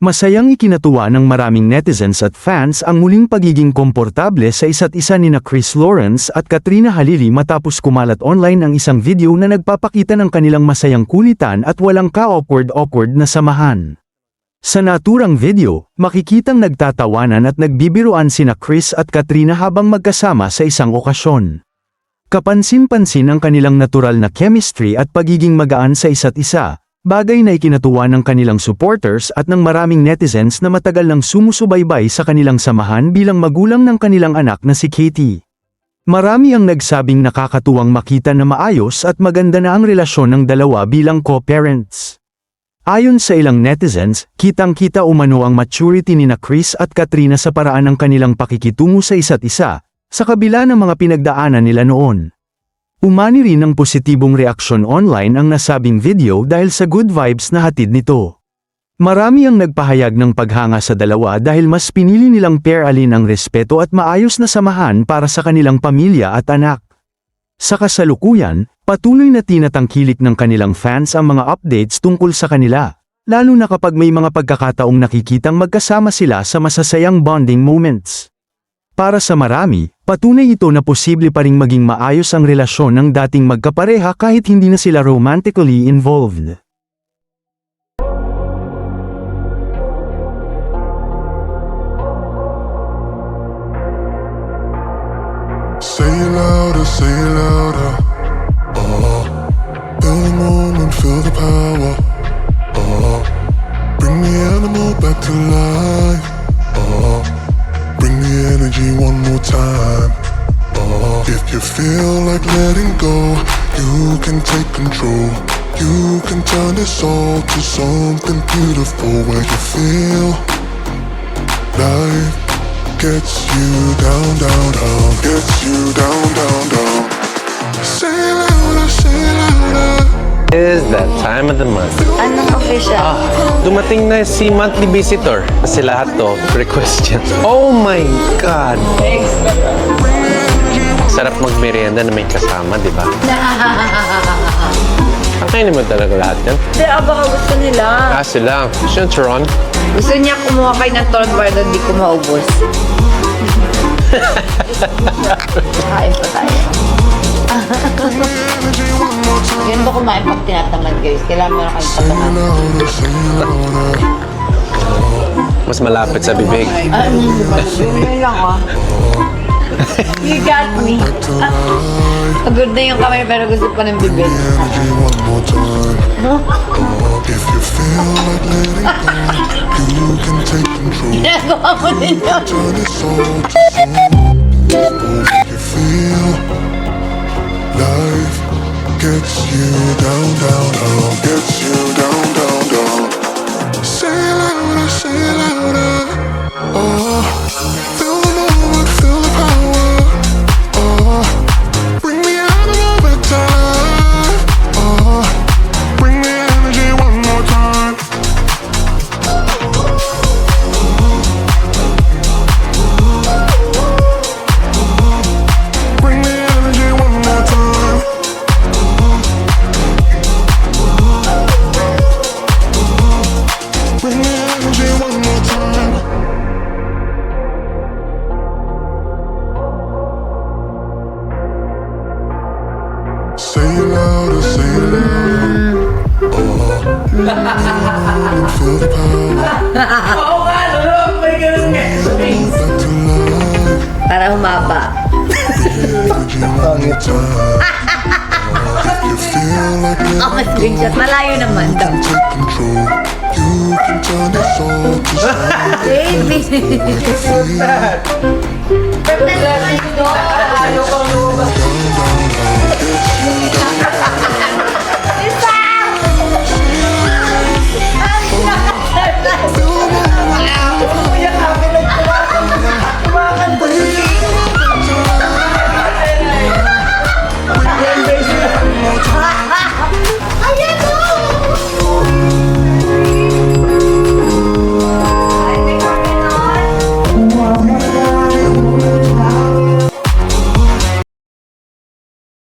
Masayang ikinatuwa ng maraming netizens at fans ang muling pagiging komportable sa isa't isa nina Chris Lawrence at Katrina Halili matapos kumalat online ang isang video na nagpapakita ng kanilang masayang kulitan at walang ka-awkward na samahan. Sa naturang video, makikitang nagtatawanan at nagbibiruan sina Chris at Katrina habang magkasama sa isang okasyon. Kapansin-pansin ang kanilang natural na chemistry at pagiging magaan sa isa't isa. Bagay na ikinatuwa ng kanilang supporters at ng maraming netizens na matagal nang sumusubaybay sa kanilang samahan bilang magulang ng kanilang anak na si Katie. Marami ang nagsabing nakakatuwang makita na maayos at maganda na ang relasyon ng dalawa bilang co-parents. Ayon sa ilang netizens, kitang-kita umano ang maturity nina Chris at Katrina sa paraan ng kanilang pakikitungo sa isa't isa, sa kabila ng mga pinagdaanan nila noon. Umani rin ng positibong reaksyon online ang nasabing video dahil sa good vibes na hatid nito. Marami ang nagpahayag ng paghanga sa dalawa dahil mas pinili nilang pairalin ang respeto at maayos na samahan para sa kanilang pamilya at anak. Sa kasalukuyan, patuloy na tinatangkilik ng kanilang fans ang mga updates tungkol sa kanila, lalo na kapag may mga pagkakataong nakikitang magkasama sila sa masasayang bonding moments. Para sa marami, patunay ito na posible pa ring maging maayos ang relasyon ng dating magkapareha kahit hindi na sila romantically involved. Say it louder, say it louder. Feel the moment, feel the power. Bring the animal back to life. Bring the energy one more time. If you feel like letting go, you can take control. You can turn this all to something beautiful where you feel life gets you down, down, down. Gets you down, down, down. Say it louder, say it louder. Is that time of the month. Anong official? Dumating na si monthly visitor. Kasi lahat to, request yan. Oh my God! Sarap magmerienda na may kasama, di ba? Kainin mo talaga lahat yan? Hindi, baka gusto nila. Sila. Siya, Charon. Gusto niya kumuha kayo ng turon para di ko maubos. Kain pa tayo. Yun ba kumain pag tinatamad guys? Kailangan mo na kayong patamad. Mas malapit sa bibig. Yun lang You got me. Pagod na yung kamay pero gusto pa ng bibig. If you feel like letting go, you can take control. Ginagawa mo din yun. Turn this all to something you feel. Life gets you down, down, down. Gets you down, down, down. Say it louder, say it louder. Feel the moment, feel the power. Bring the animal back to life. Bring the energy one more time. Bring the energy one more time. Bring the energy one more time. Say it louder, say it louder. Feel the power. Back to life. Para humaba. Energy one more time. You feel like Oh, mas screenshot. Malayo naman daw. take control. You can turn this all to something Baby. down, down, down. Gets you down, down.